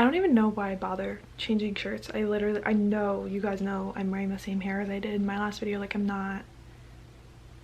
I don't even know why I bother changing shirts. I know you guys know I'm wearing the same hair as I did in my last video. Like, I'm not,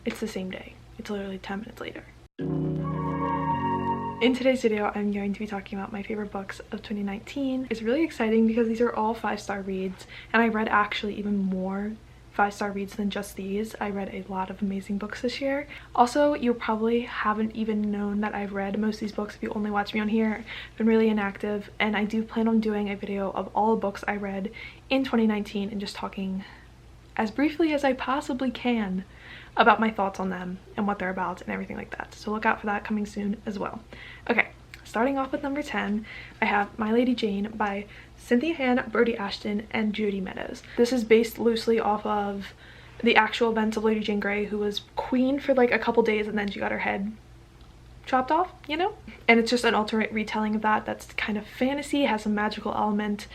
it's the same day. It's literally 10 minutes later. In today's video, I'm going to be talking about my favorite books of 2019. It's really exciting because these are all 5-star reads, and I read actually even more 5-star reads than just these. I read a lot of amazing books this year. Also, you probably haven't even known that I've read most of these books if you only watch me on here. I've been really inactive, and I do plan on doing a video of all the books I read in 2019 and just talking as briefly as I possibly can about my thoughts on them and what they're about and everything like that. So look out for that coming soon as well. Okay, starting off with number 10, I have My Lady Jane by Cynthia Han, Brody Ashton, and Judy Meadows. This is based loosely off of the actual events of Lady Jane Grey, who was queen for like a couple days and then she got her head chopped off, you know? And it's just an alternate retelling of that. That's kind of fantasy, has some magical element,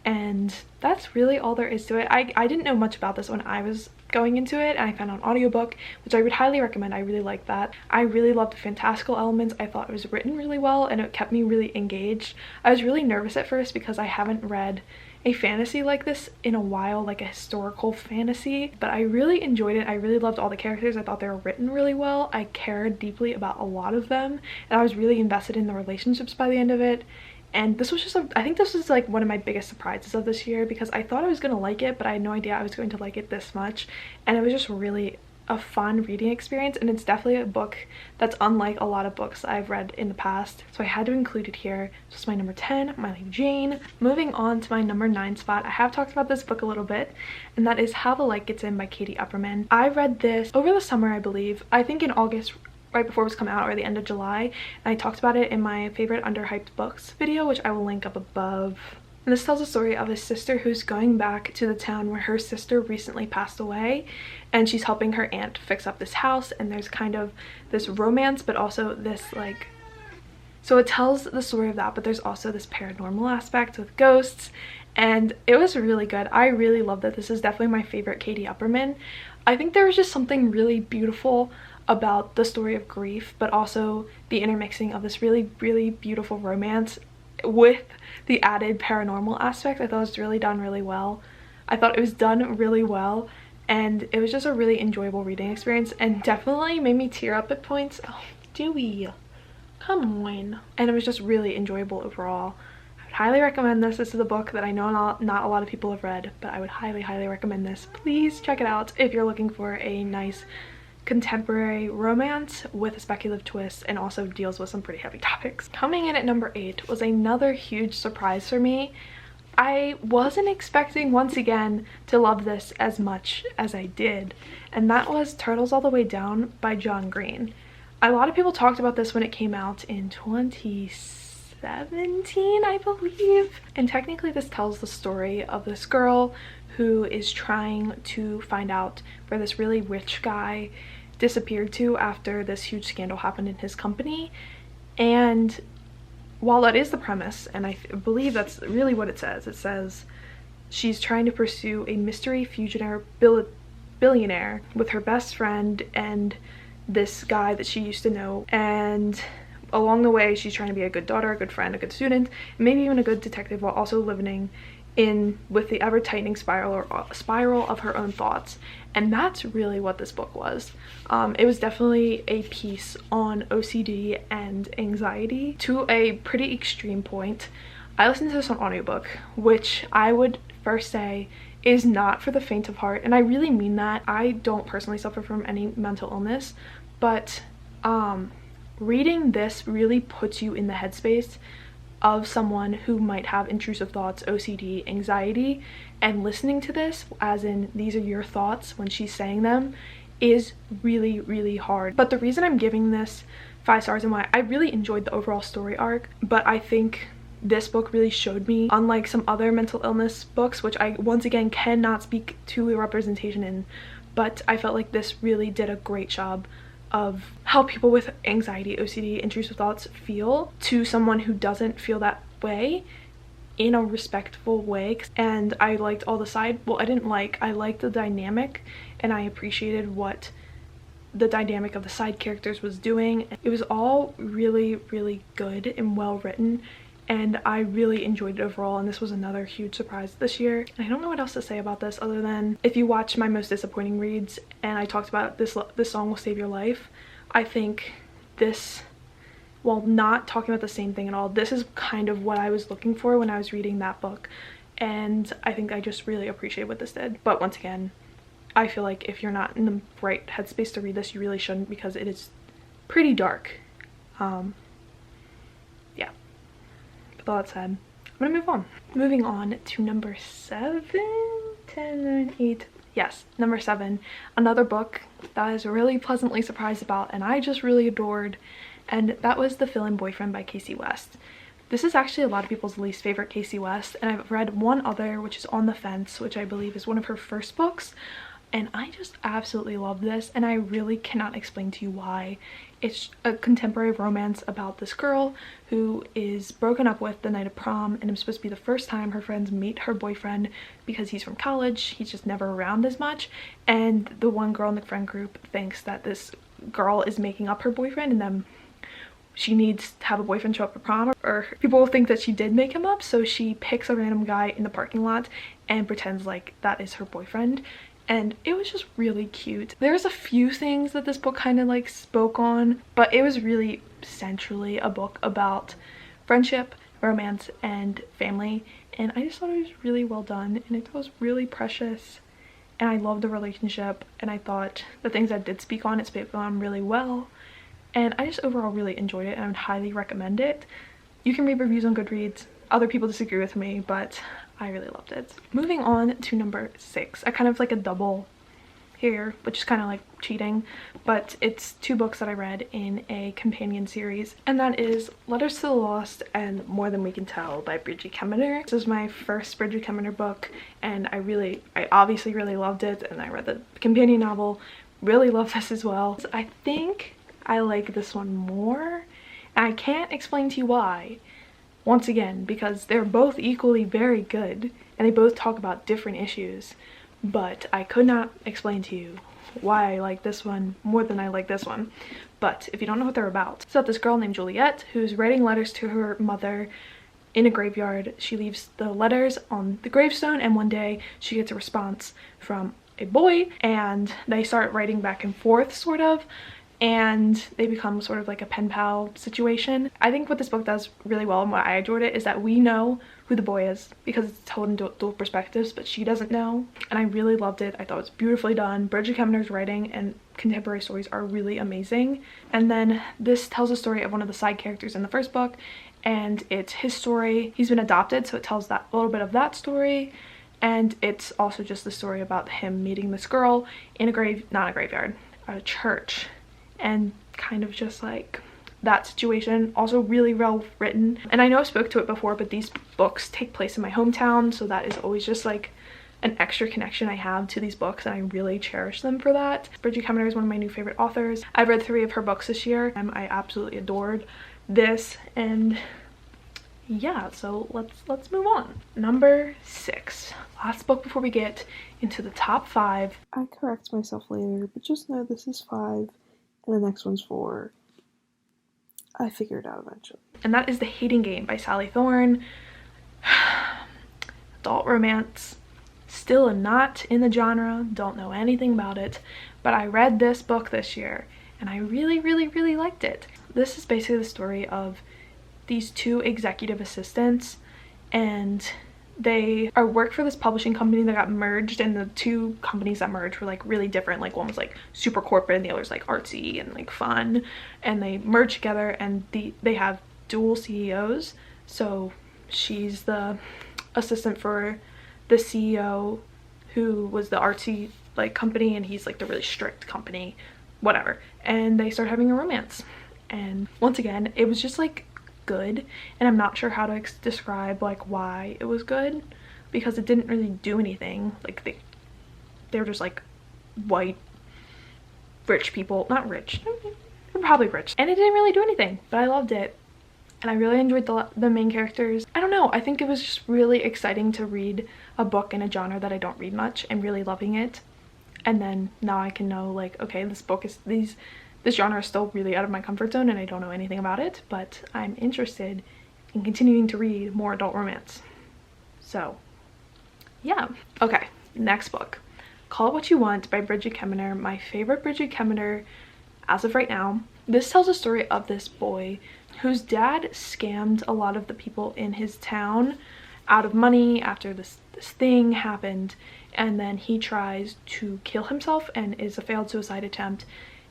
and that's really all there is to it. I didn't know much about this when I was going into it, and I found an audiobook, which I would highly recommend. I really liked that. I really loved the fantastical elements. I thought it was written really well and it kept me really engaged. I was really nervous at first because I haven't read a fantasy like this in a while, like a historical fantasy, but I really enjoyed it. I really loved all the characters. I thought they were written really well. I cared deeply about a lot of them, and I was really invested in the relationships by the end of it. And this was just I think this was like one of my biggest surprises of this year, because I thought I was gonna like it, but I had no idea I was going to like it this much. And it was just really a fun reading experience, and it's definitely a book that's unlike a lot of books I've read in the past, so I had to include it here. This is my number 10, My Lady Jane. Moving on to my number 9 spot, I have talked about this book a little bit, and that is How the Light Gets In by Katie Upperman. I read this over the summer, I believe. I think in August, right before it was coming out, or the end of July, and I talked about it in my favorite underhyped books video, which I will link up above. And this tells a story of a sister who's going back to the town where her sister recently passed away, and she's helping her aunt fix up this house, and there's kind of this romance, but also this like, so it tells the story of that, but there's also this paranormal aspect with ghosts, and it was really good. I really loved it. This is definitely my favorite Katie Upperman. I think there was just something really beautiful about the story of grief, but also the intermixing of this really, really beautiful romance with the added paranormal aspect. I thought it was really done really well. I thought it was done really well, and it was just a really enjoyable reading experience, and definitely made me tear up at points. Oh, Dewey, come on. And it was just really enjoyable overall. I would highly recommend this. This is a book that I know not a lot of people have read, but I would highly, highly recommend this. Please check it out if you're looking for a nice contemporary romance with a speculative twist, and also deals with some pretty heavy topics. Coming in at number 8 was another huge surprise for me. I wasn't expecting, once again, to love this as much as I did, and that was Turtles All the Way Down by John Green. A lot of people talked about this when it came out in 2017, I believe, and technically this tells the story of this girl who is trying to find out where this really rich guy disappeared to after this huge scandal happened in his company. And while that is the premise, and I believe that's really what it says she's trying to pursue a mystery fugitive billionaire with her best friend and this guy that she used to know, and along the way she's trying to be a good daughter, a good friend, a good student, and maybe even a good detective, while also living in with the ever-tightening spiral of her own thoughts. And that's really what this book was. It was definitely a piece on OCD and anxiety to a pretty extreme point. I listened to this on audiobook, which I would first say is not for the faint of heart, and I really mean that. I don't personally suffer from any mental illness, but reading this really puts you in the headspace of someone who might have intrusive thoughts, OCD, anxiety, and listening to this, as in these are your thoughts when she's saying them, is really, really hard. But the reason I'm giving this 5 stars and why I really enjoyed the overall story arc, but I think this book really showed me, unlike some other mental illness books, which I once again cannot speak to a representation in, but I felt like this really did a great job of how people with anxiety, OCD, intrusive thoughts feel to someone who doesn't feel that way in a respectful way. And I liked all the I liked the dynamic, and I appreciated what the dynamic of the side characters was doing. It was all really, really good and well written, and I really enjoyed it overall, and this was another huge surprise this year. And I don't know what else to say about this other than if you watch my most disappointing reads and I talked about this song will save your life, I think this, while not talking about the same thing at all, this is kind of what I was looking for when I was reading that book, and I think I just really appreciate what this did. But once again, I feel like if you're not in the right headspace to read this, you really shouldn't, because it is pretty dark. Yeah, with all that said, I'm gonna move on. Moving on to number 7, 10, 9, 8. Yes, number 7, another book that I was really pleasantly surprised about and I just really adored, and that was The Fill-In Boyfriend by Casey West. This is actually a lot of people's least favorite Casey West, and I've read one other, which is On the Fence, which I believe is one of her first books, and I just absolutely love this, and I really cannot explain to you why. It's a contemporary romance about this girl who is broken up with the night of prom, and it's supposed to be the first time her friends meet her boyfriend because he's from college, he's just never around as much, and the one girl in the friend group thinks that this girl is making up her boyfriend, and then she needs to have a boyfriend show up at prom, or people will think that she did make him up, so she picks a random guy in the parking lot and pretends like that is her boyfriend. And it was just really cute. There's a few things that this book kind of like spoke on, but it was really centrally a book about friendship, romance, and family, and I just thought it was really well done, and it was really precious, and I loved the relationship, and I thought the things that did speak on it spoke on really well, and I just overall really enjoyed it, and I would highly recommend it. You can read reviews on Goodreads. Other people disagree with me, but I really loved it. Moving on to number 6. I kind of like a double here, which is kind of like cheating, but it's 2 books that I read in a companion series, and that is Letters to the Lost and More Than We Can Tell by Bridget Kemmerer. This is my first Bridget Kemmerer book, and I obviously really loved it, and I read the companion novel, really loved this as well. I think I like this one more, and I can't explain to you why. Once again, because they're both equally very good and they both talk about different issues, but I could not explain to you why I like this one more than I like this one. But if you don't know what they're about, it's about this girl named Juliet who's writing letters to her mother in a graveyard. She leaves the letters on the gravestone, and one day she gets a response from a boy, and they start writing back and forth sort of, and they become sort of like a pen pal situation. I think what this book does really well, and why I enjoyed it, is that we know who the boy is because it's told in dual perspectives, but she doesn't know, and I really loved it. I thought it was beautifully done. Bridget Kemmerer's writing and contemporary stories are really amazing. And then this tells the story of one of the side characters in the first book, and it's his story. He's been adopted, so it tells that a little bit of that story, and it's also just the story about him meeting this girl in a church, and kind of just like that situation. Also really well written, and I know I spoke to it before, but these books take place in my hometown, so that is always just like an extra connection I have to these books, and I really cherish them for that. Bridget Kemmerer is one of my new favorite authors. I've read 3 of her books this year, and I absolutely adored this, and yeah, so let's move on. Number 6, last book before we get into the top 5. I correct myself later, but just know this is 5 and the next one's 4. I figured it out eventually. And that is The Hating Game by Sally Thorne. Adult romance, still not in the genre, don't know anything about it, but I read this book this year and I really liked it. This is basically the story of these 2 executive assistants, and they work for this publishing company that got merged, and the 2 companies that merged were like really different. Like one was like super corporate and the other's like artsy and like fun, and they merged together, and they have dual CEOs. So she's the assistant for the CEO who was the artsy like company, and he's like the really strict company, whatever. And they start having a romance, and once again it was just like good, and I'm not sure how to describe like why it was good, because it didn't really do anything. Like they were just like white rich people, not rich, they're probably rich, and it didn't really do anything, but I loved it, and I really enjoyed the main characters. I don't know, I think it was just really exciting to read a book in a genre that I don't read much, and really loving it. And then now I can know like, okay, this genre is still really out of my comfort zone and I don't know anything about it, but I'm interested and continuing to read more adult romance. So yeah. Okay, next book, Call It What You Want by Bridget Kemmerer. My favorite Bridget Kemmerer as of right now. This tells a story of this boy whose dad scammed a lot of the people in his town out of money after this thing happened, and then he tries to kill himself and is a failed suicide attempt.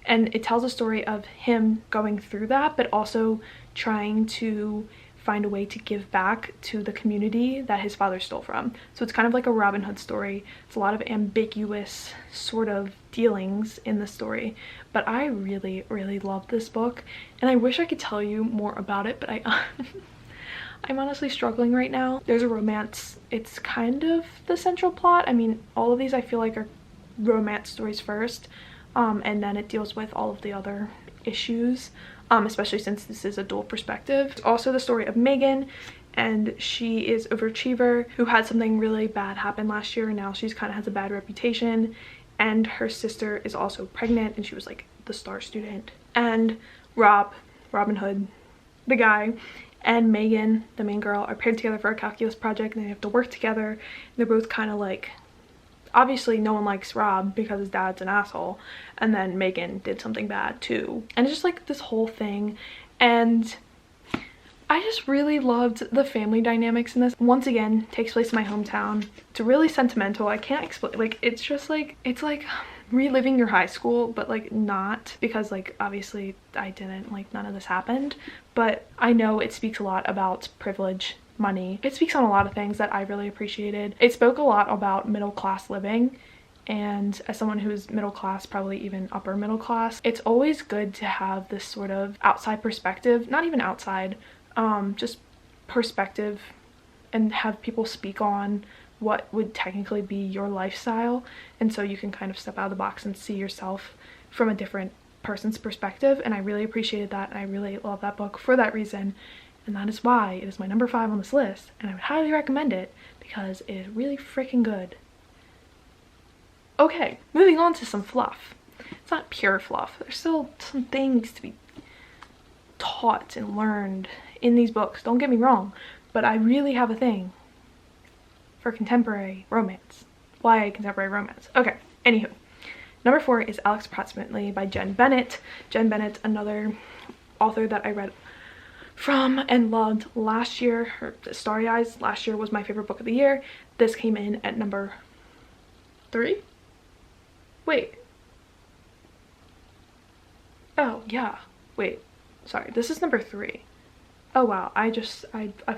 And it tells a story of him going through that, but also trying to find a way to give back to the community that his father stole from. So it's kind of like a Robin Hood story. It's a lot of ambiguous sort of dealings in the story, but I really, really love this book, and I wish I could tell you more about it, but I'm honestly struggling right now. There's a romance. It's kind of the central plot. I mean, all of these I feel like are romance stories first, and then it deals with all of the other issues, especially since this is a dual perspective. It's also the story of Megan, and she is an overachiever who had something really bad happen last year, and now she's kind of has a bad reputation, and her sister is also pregnant, and she was like the star student. And Robin Hood, the guy, and Megan, the main girl, are paired together for a calculus project, and they have to work together. And they're both kind of like, obviously no one likes Rob because his dad's an asshole, and then Megan did something bad too, and it's just like this whole thing. And I just really loved the family dynamics in this. Once again, takes place in my hometown. It's really sentimental. I can't explain, like, it's just like, it's like reliving your high school, but like not, because like obviously I didn't, like none of this happened, but I know it speaks a lot about privilege, money. It speaks on a lot of things that I really appreciated. It spoke a lot about middle class living, and as someone who's middle class, probably even upper middle class, it's always good to have this sort of outside perspective, not even outside, just perspective, and have people speak on what would technically be your lifestyle, and so you can kind of step out of the box and see yourself from a different person's perspective. And I really appreciated that, and I really love that book for that reason, and that is why it is my number 5 on this list, and I would highly recommend it because it is really freaking good. Okay, moving on to some fluff. It's not pure fluff. There's still some things to be taught and learned in these books, don't get me wrong, but I really have a thing for contemporary romance. Why contemporary romance? Okay, anywho. Number 4 is Alex Approximately by Jen Bennett. Jen Bennett, another author that I read from and loved last year. Her Starry Eyes last year was my favorite book of the year. This came in at number 3? Wait. Oh, yeah. Wait. Sorry, this is number 3. Oh wow, I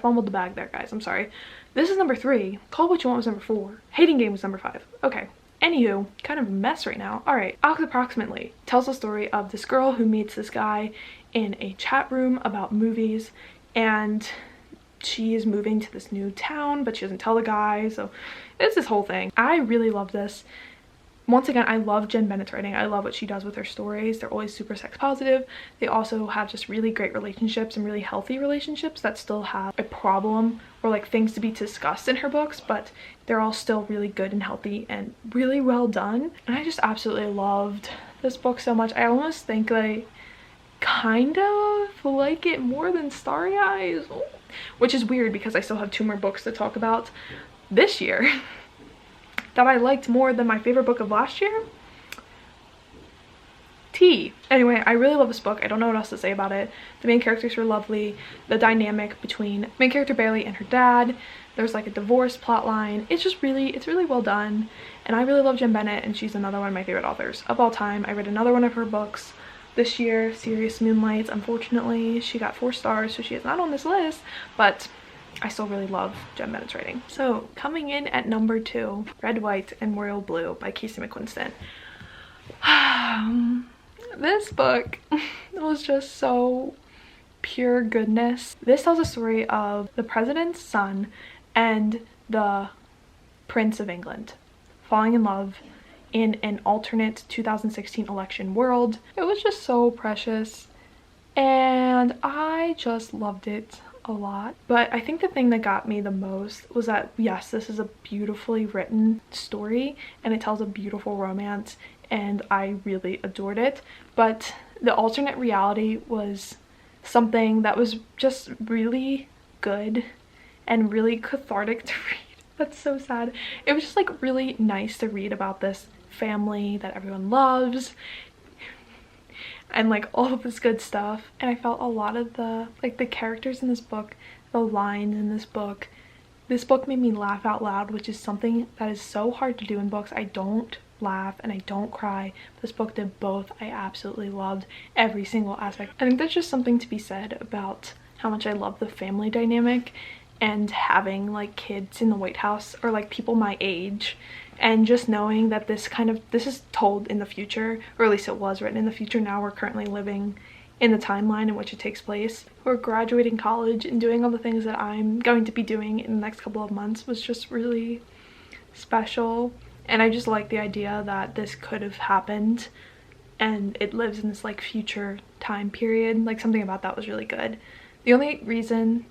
fumbled the bag there, guys. I'm sorry. This is number 3. Call What You Want was number 4. Hating Game was number 5. Okay. Anywho, kind of a mess right now. Alright, Alex Approximately tells the story of this girl who meets this guy in a chat room about movies, and she is moving to this new town, but she doesn't tell the guy, so it's this whole thing. I really love this. Once again, I love Jen Bennett's writing. I love what she does with her stories. They're always super sex positive. They also have just really great relationships and really healthy relationships that still have a problem or like things to be discussed in her books, but they're all still really good and healthy and really well done. And I just absolutely loved this book so much. I almost think I kind of like it more than Starry Eyes, which is weird because I still have 2 more books to talk about this year that I liked more than my favorite book of last year. Tea. Anyway, I really love this book. I don't know what else to say about it. The main characters were lovely. The dynamic between main character Bailey and her dad. There's like a divorce plot line. It's really well done. And I really love Jen Bennett, and she's another one of my favorite authors of all time. I read another one of her books this year, Serious Moonlights. Unfortunately, she got 4 stars, so she is not on this list, but I still really love Jen Bennett's writing. So coming in at number 2, Red, White, and Royal Blue by Casey McQuiston. This book was just so pure goodness. This tells a story of the president's son and the Prince of England falling in love in an alternate 2016 election world. It was just so precious, and I just loved it a lot. But I think the thing that got me the most was that, yes, this is a beautifully written story and it tells a beautiful romance, and I really adored it, but the alternate reality was something that was just really good and really cathartic to read. That's so sad. It was just like really nice to read about this family that everyone loves and like all of this good stuff. And I felt a lot of the characters in this book, the lines in this book made me laugh out loud, which is something that is so hard to do in books. I don't laugh and I don't cry. This book did both. I absolutely loved every single aspect. I think there's just something to be said about how much I love the family dynamic and having like kids in the White House or like people my age, and just knowing that this is told in the future, or at least it was written in the future. Now we're currently living in the timeline in which it takes place. We're graduating college and doing all the things that I'm going to be doing in the next couple of months was just really special. And I just like the idea that this could have happened and it lives in this like future time period. Like something about that was really good. The only reason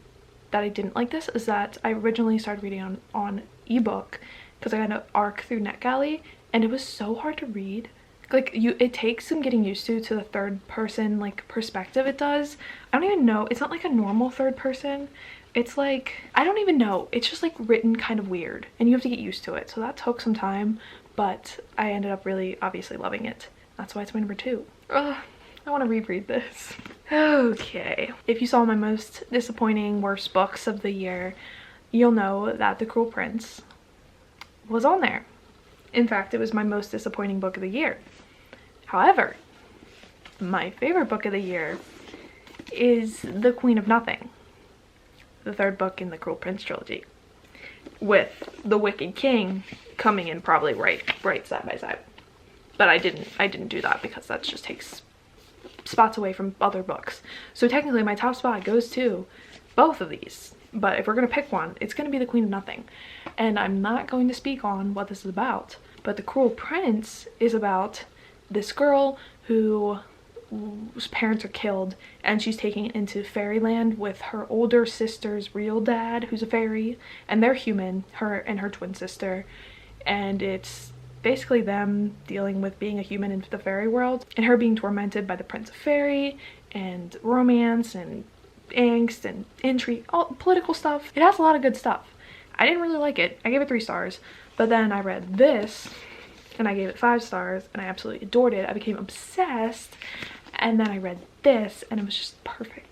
that I didn't like this is that I originally started reading on ebook because I got an ARC through NetGalley, and it was so hard to read. Like it takes some getting used to the third person like perspective it does. I don't even know, it's not like a normal third person. It's like, I don't even know, it's just like written kind of weird and you have to get used to it. So that took some time, but I ended up really obviously loving it. That's why it's my number 2. Ugh, I want to reread this. Okay, if you saw my most disappointing worst books of the year, you'll know that The Cruel Prince was on there. In fact, it was my most disappointing book of the year. However, my favorite book of the year is The Queen of Nothing, the 3rd book in the Cruel Prince trilogy, with The Wicked King coming in probably right side by side. But I didn't do that because that just takes spots away from other books. So technically my top spot goes to both of these. But if we're gonna pick one, it's gonna be The Queen of Nothing. And I'm not going to speak on what this is about, but The Cruel Prince is about this girl whose parents are killed, and she's taken into fairyland with her older sister's real dad, who's a fairy, and they're human, her and her twin sister. And it's basically them dealing with being a human in the fairy world, and her being tormented by the Prince of Fairy, and romance, and angst, and intrigue, all political stuff. It has a lot of good stuff. I didn't really like it. I gave it 3 stars, but then I read this, and I gave it 5 stars, and I absolutely adored it. I became obsessed, and then I read this, and it was just perfect.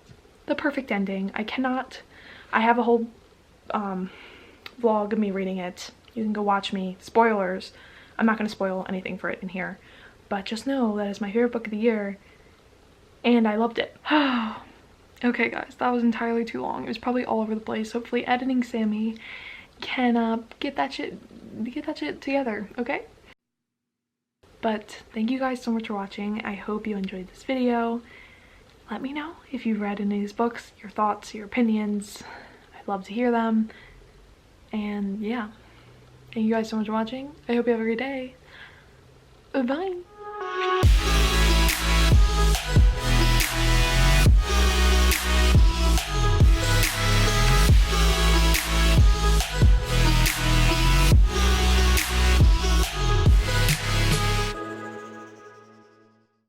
The perfect ending. I have a whole vlog of me reading it. You can go watch me. Spoilers. I'm not going to spoil anything for it in here, but just know that it's my favorite book of the year, and I loved it. Okay guys, that was entirely too long. It was probably all over the place. Hopefully editing Sammy can get that shit together, okay? But thank you guys so much for watching. I hope you enjoyed this video. Let me know if you've read any of these books, your thoughts, your opinions. I'd love to hear them. And yeah, thank you guys so much for watching. I hope you have a great day. Bye.